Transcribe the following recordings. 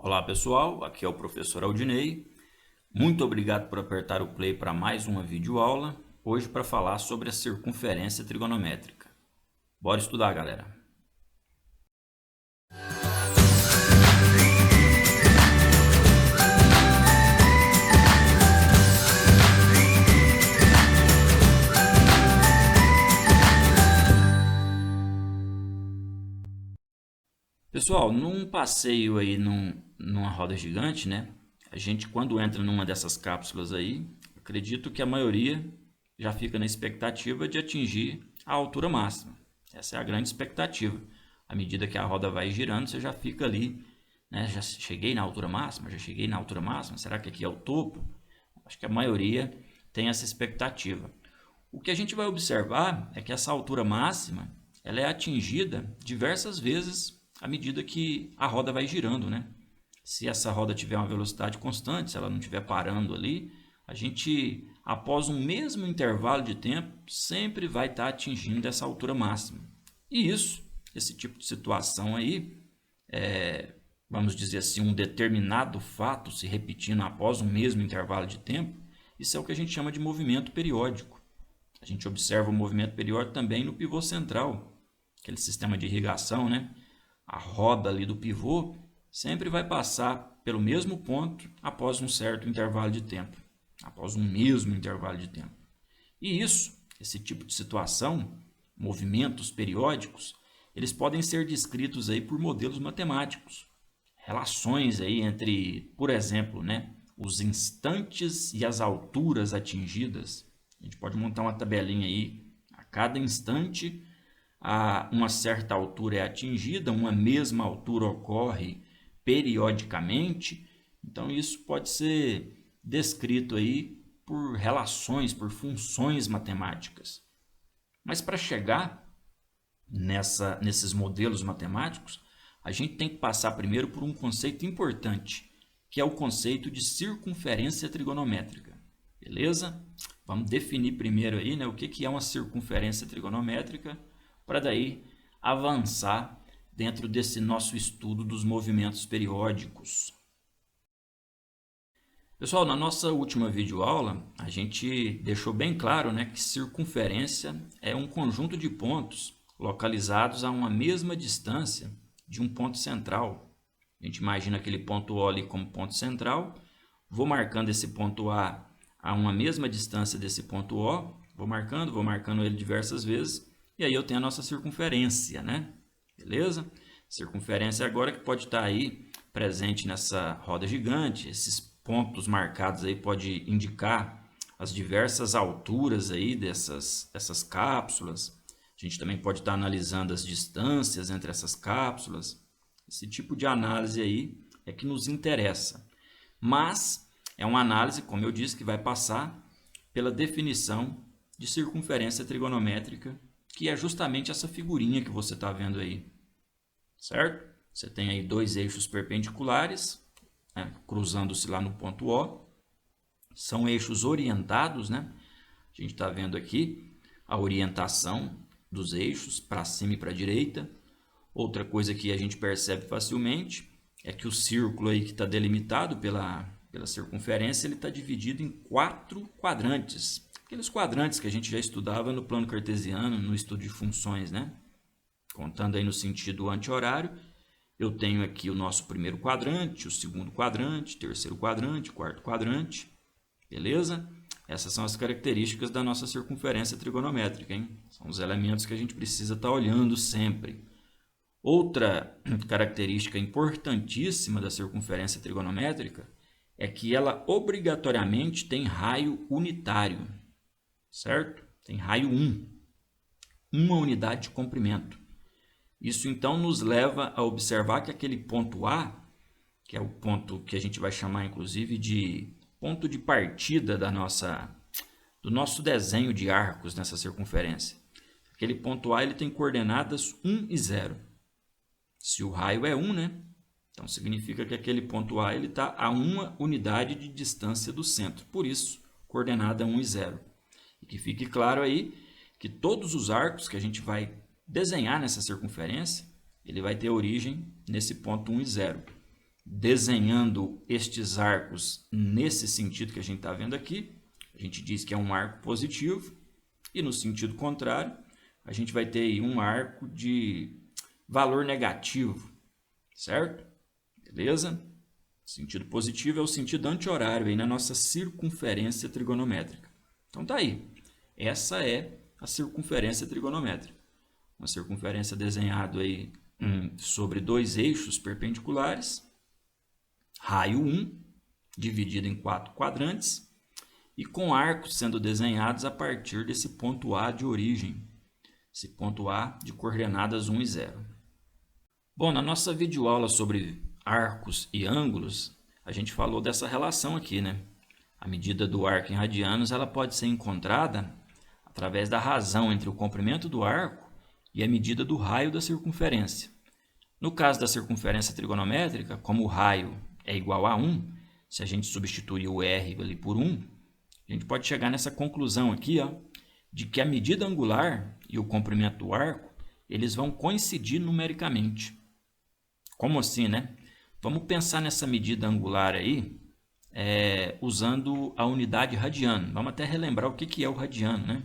Olá pessoal, aqui é o professor Aldinei. Muito obrigado por apertar o play para mais uma videoaula, hoje para falar sobre a circunferência trigonométrica. Bora estudar, galera! Pessoal, num passeio aí numa roda gigante, né? A gente quando entra numa dessas cápsulas aí, acredito que a maioria já fica na expectativa de atingir a altura máxima. Essa é a grande expectativa. À medida que a roda vai girando, você já fica ali, né? Já cheguei na altura máxima, já cheguei na altura máxima, será que aqui é o topo? Acho que a maioria tem essa expectativa. O que a gente vai observar é que essa altura máxima ela é atingida diversas vezes à medida que a roda vai girando, né? Se essa roda tiver uma velocidade constante, se ela não estiver parando ali, a gente, após um mesmo intervalo de tempo, sempre vai estar atingindo essa altura máxima. E isso, esse tipo de situação aí, vamos dizer assim, um determinado fato se repetindo após um mesmo intervalo de tempo, isso é o que a gente chama de movimento periódico. A gente observa o movimento periódico também no pivô central, aquele sistema de irrigação, né? A roda ali do pivô sempre vai passar pelo mesmo ponto após um certo intervalo de tempo, após um mesmo intervalo de tempo. E isso, esse tipo de situação, movimentos periódicos, eles podem ser descritos aí por modelos matemáticos. Relações aí entre, por exemplo, né, os instantes e as alturas atingidas. A gente pode montar uma tabelinha aí, a cada instante uma certa altura é atingida, uma mesma altura ocorre periodicamente. Então isso pode ser descrito aí por relações, por funções matemáticas. Mas para chegar nesses modelos matemáticos, a gente tem que passar primeiro por um conceito importante, que é o conceito de circunferência trigonométrica. Beleza? Vamos definir primeiro aí, né, o que é uma circunferência trigonométrica, para daí avançar dentro desse nosso estudo dos movimentos periódicos. Pessoal, na nossa última videoaula, a gente deixou bem claro, né, que circunferência é um conjunto de pontos localizados a uma mesma distância de um ponto central. A gente imagina aquele ponto O ali como ponto central, vou marcando esse ponto A a uma mesma distância desse ponto O, vou marcando ele diversas vezes, e aí eu tenho a nossa circunferência, né? Beleza? Circunferência agora que pode estar aí presente nessa roda gigante. Esses pontos marcados aí pode indicar as diversas alturas aí dessas cápsulas. A gente também pode estar analisando as distâncias entre essas cápsulas. Esse tipo de análise aí é que nos interessa. Mas é uma análise, como eu disse, que vai passar pela definição de circunferência trigonométrica, que é justamente essa figurinha que você está vendo aí, certo? Você tem aí dois eixos perpendiculares, né, cruzando-se lá no ponto O, são eixos orientados, né? A gente está vendo aqui a orientação dos eixos para cima e para a direita. Outra coisa que a gente percebe facilmente é que o círculo aí que está delimitado pela circunferência, ele está dividido em 4 quadrantes. Aqueles quadrantes que a gente já estudava no plano cartesiano, no estudo de funções, né? Contando aí no sentido anti-horário, eu tenho aqui o nosso primeiro quadrante, o segundo quadrante, terceiro quadrante, quarto quadrante, beleza? Essas são as características da nossa circunferência trigonométrica, hein? São os elementos que a gente precisa estar olhando sempre. Outra característica importantíssima da circunferência trigonométrica é que ela obrigatoriamente tem raio unitário, certo? Tem raio 1, uma unidade de comprimento. Isso então nos leva a observar que aquele ponto A, que é o ponto que a gente vai chamar inclusive de ponto de partida do nosso desenho de arcos nessa circunferência. Aquele ponto A ele tem coordenadas 1 e 0. Se o raio é 1, né? Então significa que aquele ponto A está a uma unidade de distância do centro. Por isso, coordenada 1 e 0. E que fique claro aí que todos os arcos que a gente vai desenhar nessa circunferência, ele vai ter origem nesse ponto 1 e 0. desenhando estes arcos nesse sentido que a gente está vendo aqui, a gente diz que é um arco positivo, e no sentido contrário, a gente vai ter aí um arco de valor negativo, certo? Beleza? Sentido positivo é o sentido anti-horário aí na nossa circunferência trigonométrica. Então tá aí. Essa é a circunferência trigonométrica. Uma circunferência desenhada aí sobre dois eixos perpendiculares, raio 1, dividido em 4 quadrantes, e com arcos sendo desenhados a partir desse ponto A de origem, esse ponto A de coordenadas 1 e 0. Bom, na nossa videoaula sobre arcos e ângulos, a gente falou dessa relação aqui, né? A medida do arco em radianos ela pode ser encontrada através da razão entre o comprimento do arco e a medida do raio da circunferência. No caso da circunferência trigonométrica, como o raio é igual a 1, se a gente substituir o r ali por 1, a gente pode chegar nessa conclusão aqui, ó, de que a medida angular e o comprimento do arco eles vão coincidir numericamente. Como assim, né? Vamos pensar nessa medida angular aí usando a unidade radiano. Vamos até relembrar o que é o radiano, né?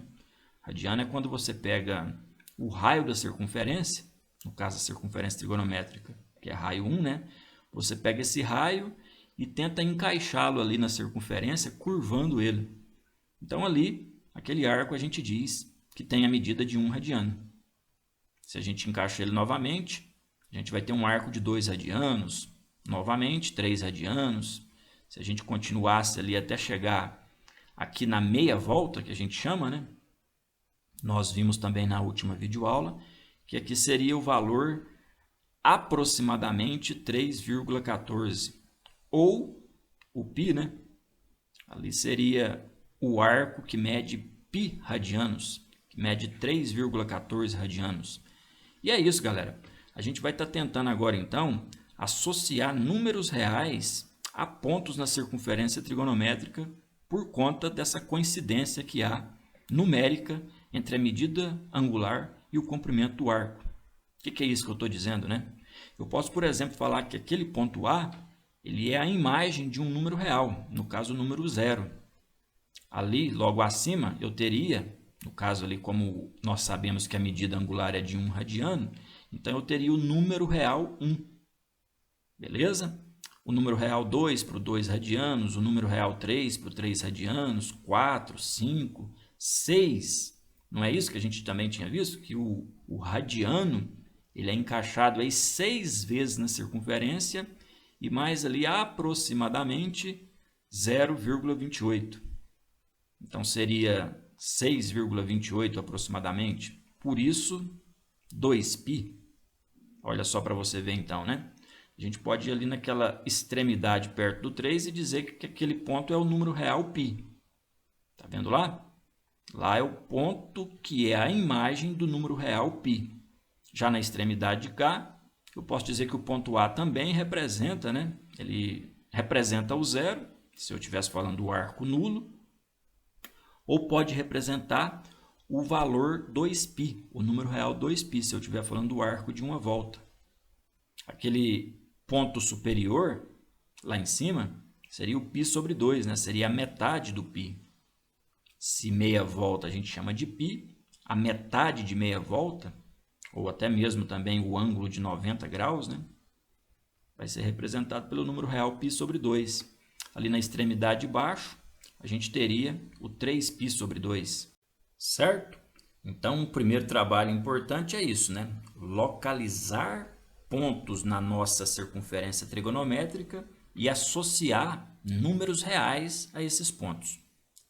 Radiano é quando você pega o raio da circunferência, no caso a circunferência trigonométrica, que é raio 1, né? Você pega esse raio e tenta encaixá-lo ali na circunferência, curvando ele. Então ali, aquele arco a gente diz que tem a medida de 1 radiano. Se a gente encaixa ele novamente, a gente vai ter um arco de 2 radianos, novamente 3 radianos. Se a gente continuasse ali até chegar aqui na meia volta, que a gente chama, né? Nós vimos também na última videoaula, que aqui seria o valor aproximadamente 3,14. Ou o π, né? Ali seria o arco que mede π radianos, que mede 3,14 radianos. E é isso, galera. A gente vai estar tentando agora, então, associar números reais a pontos na circunferência trigonométrica por conta dessa coincidência que há numérica entre a medida angular e o comprimento do arco. O que é isso que eu estou dizendo, né? Eu posso, por exemplo, falar que aquele ponto A ele é a imagem de um número real, no caso o número 0. Ali, logo acima, eu teria, no caso ali, como nós sabemos que a medida angular é de 1 radiano, então eu teria o número real 1. Beleza? O número real 2 para o 2 radianos, o número real 3 para o 3 radianos, 4, 5, 6. Não é isso que a gente também tinha visto? Que o radiano ele é encaixado aí 6 vezes na circunferência e mais ali aproximadamente 0,28. Então seria 6,28 aproximadamente. Por isso, 2π. Olha só para você ver então, né? A gente pode ir ali naquela extremidade perto do 3 e dizer que aquele ponto é o número real π. Tá vendo lá? Lá é o ponto que é a imagem do número real π. Já na extremidade de cá, eu posso dizer que o ponto A também representa, né? Ele representa o 0, se eu estivesse falando do arco nulo, ou pode representar o valor 2π, o número real 2π, se eu estiver falando do arco de uma volta. Aquele ponto superior, lá em cima, seria o π sobre 2, né? Seria a metade do π. Se meia volta a gente chama de π, a metade de meia volta, ou até mesmo também o ângulo de 90 graus, né? Vai ser representado pelo número real π sobre 2. Ali na extremidade de baixo, a gente teria o 3π sobre 2, certo? Então, o primeiro trabalho importante é isso, né? Localizar pontos na nossa circunferência trigonométrica e associar números reais a esses pontos.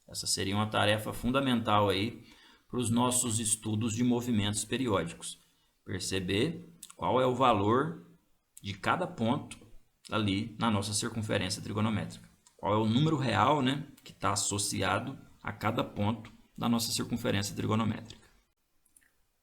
Essa seria uma tarefa fundamental aí para os nossos estudos de movimentos periódicos. Perceber qual é o valor de cada ponto ali na nossa circunferência trigonométrica. Qual é o número real, né, que está associado a cada ponto da nossa circunferência trigonométrica.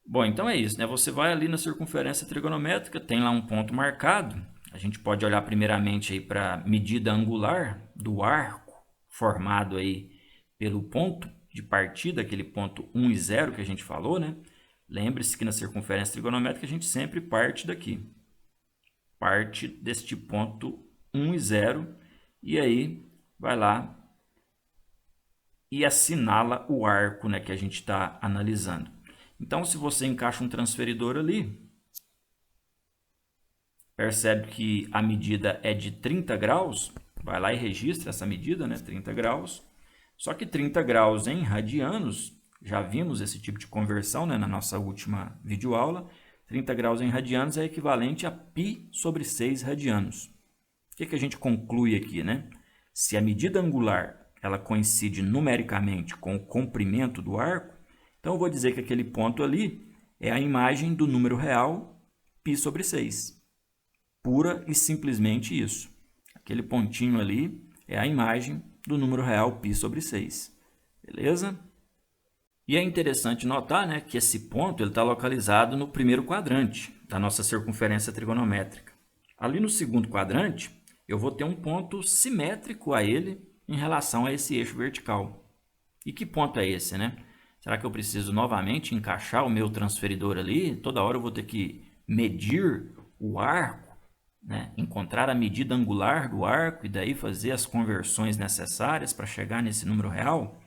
Bom, então é isso, né? Você vai ali na circunferência trigonométrica, tem lá um ponto marcado. A gente pode olhar primeiramente aí para a medida angular do arco formado aí pelo ponto de partida, aquele ponto 1 e 0 que a gente falou, né? Lembre-se que na circunferência trigonométrica a gente sempre parte daqui. Parte deste ponto 1 e 0, e aí vai lá e assinala o arco, né, que a gente está analisando. Então, se você encaixa um transferidor ali, percebe que a medida é de 30 graus, vai lá e registra essa medida, né, 30 graus. Só que 30 graus em radianos, já vimos esse tipo de conversão, né, na nossa última videoaula. 30 graus em radianos é equivalente a π sobre 6 radianos. O que a gente conclui aqui, né? Se a medida angular ela coincide numericamente com o comprimento do arco, então eu vou dizer que aquele ponto ali é a imagem do número real π sobre 6. Pura e simplesmente isso. Aquele pontinho ali é a imagem do número real π sobre 6. Beleza? E é interessante notar, né, que esse ponto está localizado no primeiro quadrante da nossa circunferência trigonométrica. Ali no segundo quadrante, eu vou ter um ponto simétrico a ele em relação a esse eixo vertical. E que ponto é esse, né? Será que eu preciso novamente encaixar o meu transferidor ali? Toda hora eu vou ter que medir o arco, né? Encontrar a medida angular do arco e daí fazer as conversões necessárias para chegar nesse número real?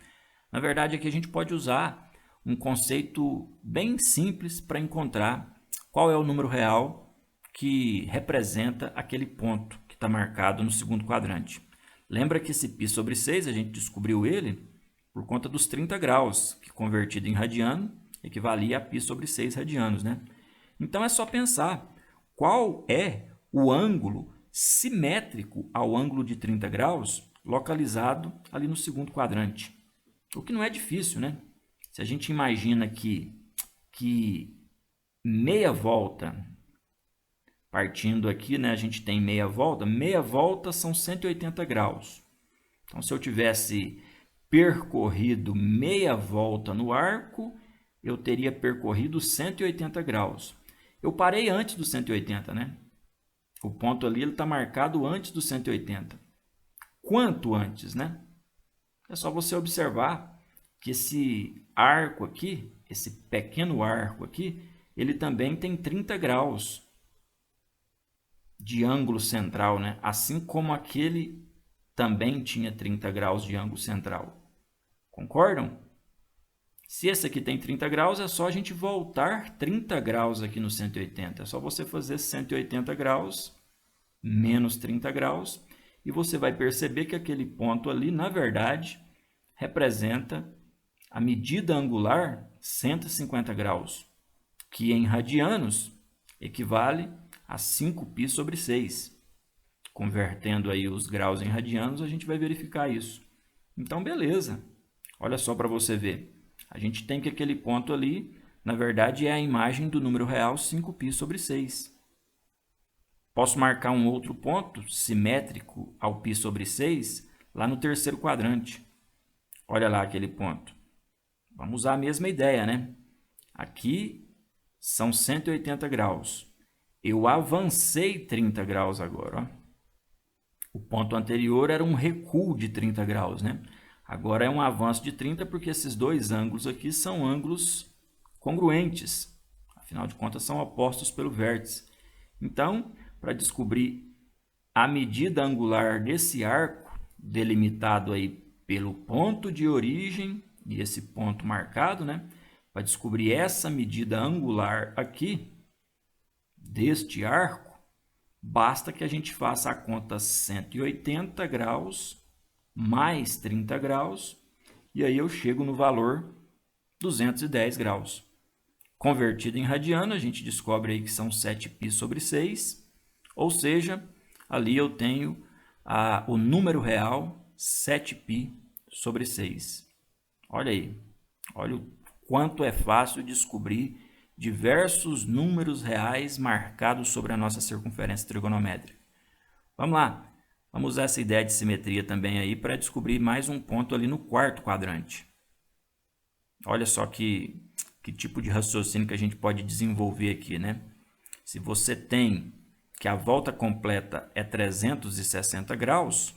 Na verdade, aqui a gente pode usar um conceito bem simples para encontrar qual é o número real que representa aquele ponto que está marcado no segundo quadrante. Lembra que esse π sobre 6, a gente descobriu ele por conta dos 30 graus, que convertido em radiano equivalia a π sobre 6 radianos, né? Então é só pensar qual é o ângulo simétrico ao ângulo de 30 graus localizado ali no segundo quadrante. O que não é difícil, né? Se a gente imagina que meia volta, partindo aqui, né, a gente tem meia volta são 180 graus. Então, se eu tivesse percorrido meia volta no arco, eu teria percorrido 180 graus. Eu parei antes do 180, né? O ponto ali está marcado antes do 180. Quanto antes, né? É só você observar que esse arco aqui, esse pequeno arco aqui, ele também tem 30 graus de ângulo central, né? Assim como aquele também tinha 30 graus de ângulo central. Concordam? Se esse aqui tem 30 graus, é só a gente voltar 30 graus aqui no 180. É só você fazer 180 graus menos 30 graus. E você vai perceber que aquele ponto ali, na verdade, representa a medida angular 150 graus, que em radianos equivale a 5π sobre 6. Convertendo aí os graus em radianos, a gente vai verificar isso. Então, beleza. Olha só para você ver. A gente tem que aquele ponto ali, na verdade, é a imagem do número real 5π sobre 6. Posso marcar um outro ponto simétrico ao π sobre 6 lá no terceiro quadrante. Olha lá aquele ponto. Vamos usar a mesma ideia, né? Aqui são 180 graus. Eu avancei 30 graus agora. Ó. O ponto anterior era um recuo de 30 graus, né? Agora é um avanço de 30 porque esses dois ângulos aqui são ângulos congruentes. Afinal de contas, são opostos pelo vértice. Então, para descobrir a medida angular desse arco, delimitado aí pelo ponto de origem e esse ponto marcado, né? Para descobrir essa medida angular aqui, deste arco, basta que a gente faça a conta 180 graus mais 30 graus, e aí eu chego no valor 210 graus. Convertido em radiano, a gente descobre aí que são 7π sobre 6, ou seja, ali eu tenho o número real 7π sobre 6. Olha aí, olha o quanto é fácil descobrir diversos números reais marcados sobre a nossa circunferência trigonométrica. Vamos lá, vamos usar essa ideia de simetria também aí para descobrir mais um ponto ali no quarto quadrante. Olha só que tipo de raciocínio que a gente pode desenvolver aqui, né? Se você tem que a volta completa é 360 graus,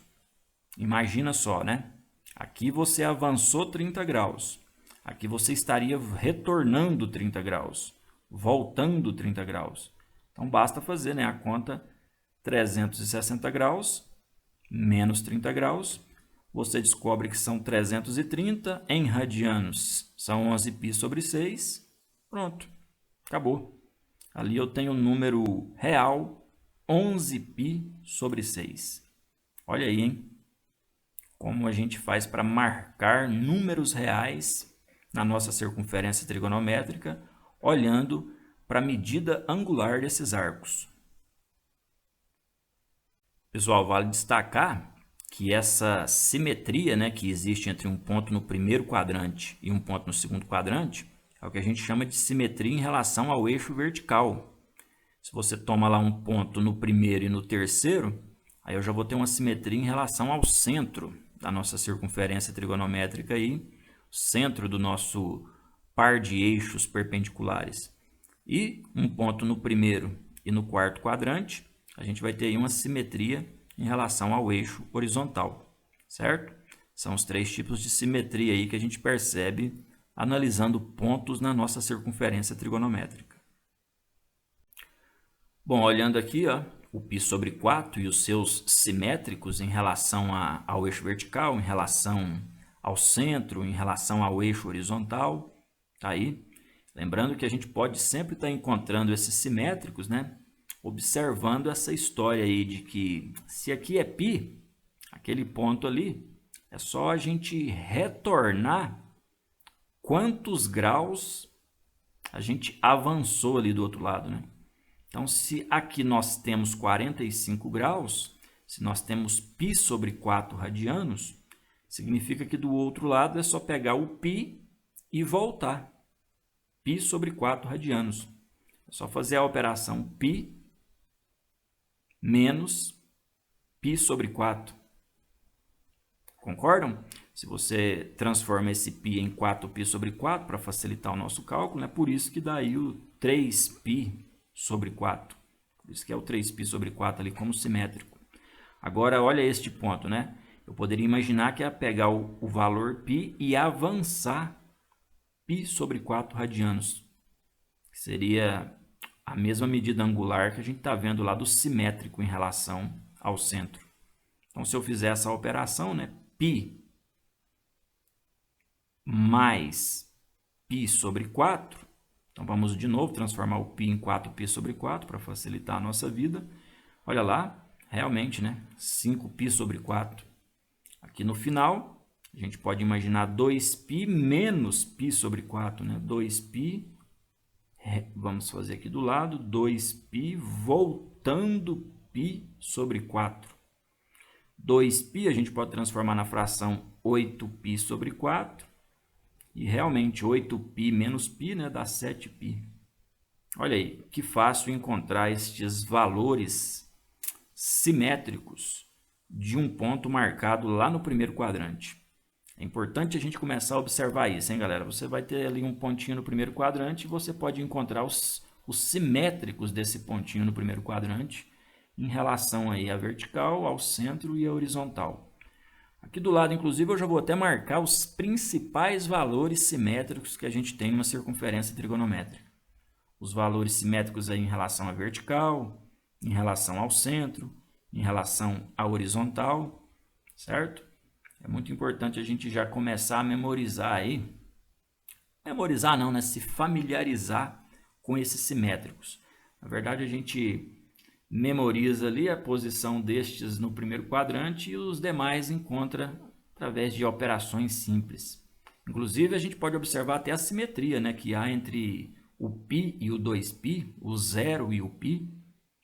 imagina só, né? Aqui você avançou 30 graus. Aqui você estaria retornando 30 graus, voltando 30 graus. Então, basta fazer, né, a conta 360 graus menos 30 graus. Você descobre que são 330 em radianos, são 11 π sobre 6. Pronto, acabou. Ali eu tenho o número real 11 π sobre 6. Olha aí, hein? Como a gente faz para marcar números reais na nossa circunferência trigonométrica, olhando para a medida angular desses arcos. Pessoal, vale destacar que essa simetria, né, que existe entre um ponto no primeiro quadrante e um ponto no segundo quadrante é o que a gente chama de simetria em relação ao eixo vertical. Se você toma lá um ponto no primeiro e no terceiro, aí eu já vou ter uma simetria em relação ao centro da nossa circunferência trigonométrica aí, o centro do nosso par de eixos perpendiculares. E um ponto no primeiro e no quarto quadrante, a gente vai ter aí uma simetria em relação ao eixo horizontal, certo? São os 3 tipos de simetria aí que a gente percebe analisando pontos na nossa circunferência trigonométrica. Bom, olhando aqui, ó, o π sobre 4 e os seus simétricos em relação ao eixo vertical, em relação ao centro, em relação ao eixo horizontal, tá aí. Lembrando que a gente pode sempre estar encontrando esses simétricos, né? Observando essa história aí de que se aqui é π, aquele ponto ali, é só a gente retornar quantos graus a gente avançou ali do outro lado, né? Então, se aqui nós temos 45 graus, se nós temos π sobre 4 radianos, significa que do outro lado é só pegar o π e voltar. π sobre 4 radianos. É só fazer a operação π menos π sobre 4. Concordam? Se você transforma esse π em 4π sobre 4 para facilitar o nosso cálculo, é por isso que dá aí o 3π sobre 4. Por isso que é o 3π sobre 4 ali como simétrico. Agora, olha este ponto, né? Eu poderia imaginar que é pegar o valor π e avançar π sobre 4 radianos. Que seria a mesma medida angular que a gente está vendo lá do simétrico em relação ao centro. Então, se eu fizer essa operação, né? π mais π sobre 4. Então, vamos de novo transformar o π em 4π sobre 4 para facilitar a nossa vida. Olha lá, realmente, né? 5π sobre 4. Aqui no final, a gente pode imaginar 2π menos π sobre 4, né? 2π, vamos fazer aqui do lado, 2π voltando π sobre 4. 2π a gente pode transformar na fração 8π sobre 4. E realmente 8π menos π, né, dá 7π. Olha aí, que fácil encontrar estes valores simétricos de um ponto marcado lá no primeiro quadrante. É importante a gente começar a observar isso, hein, galera? Você vai ter ali um pontinho no primeiro quadrante e você pode encontrar os simétricos desse pontinho no primeiro quadrante em relação aí à vertical, ao centro e à horizontal. Aqui do lado, inclusive, eu já vou até marcar os principais valores simétricos que a gente tem numa circunferência trigonométrica. Os valores simétricos aí em relação à vertical, em relação ao centro, em relação à horizontal, certo? É muito importante a gente já começar a memorizar aí. Memorizar não, né? Se familiarizar com esses simétricos. Na verdade, a gente memoriza ali a posição destes no primeiro quadrante e os demais encontra através de operações simples. Inclusive, a gente pode observar até a simetria, né, que há entre o π e o 2π, o 0 e o π,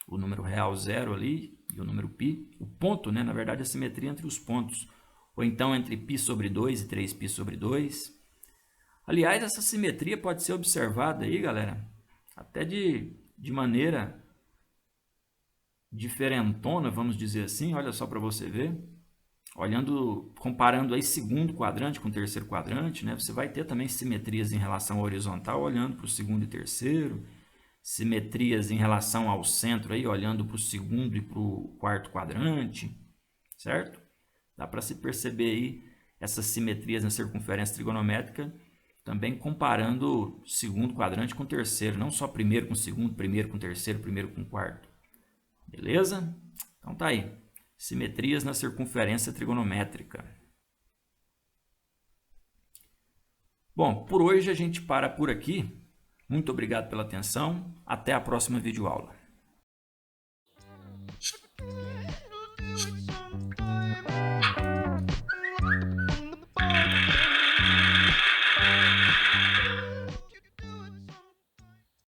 o número real 0 ali e o número π. O ponto, né, na verdade, a simetria entre os pontos. Ou então entre π sobre 2 e 3π sobre 2. Aliás, essa simetria pode ser observada aí, galera, até de maneira diferentona, vamos dizer assim. Olha só para você ver. Olhando, comparando aí segundo quadrante com terceiro quadrante, né? Você vai ter também simetrias em relação ao horizontal, olhando para o segundo e terceiro. Simetrias em relação ao centro, aí, olhando para o segundo e para o quarto quadrante, certo? Dá para se perceber aí essas simetrias na circunferência trigonométrica, também comparando segundo quadrante com terceiro, não só primeiro com segundo, primeiro com terceiro, primeiro com quarto. Beleza? Então tá aí, simetrias na circunferência trigonométrica. Bom, por hoje a gente para por aqui. Muito obrigado pela atenção. Até a próxima videoaula.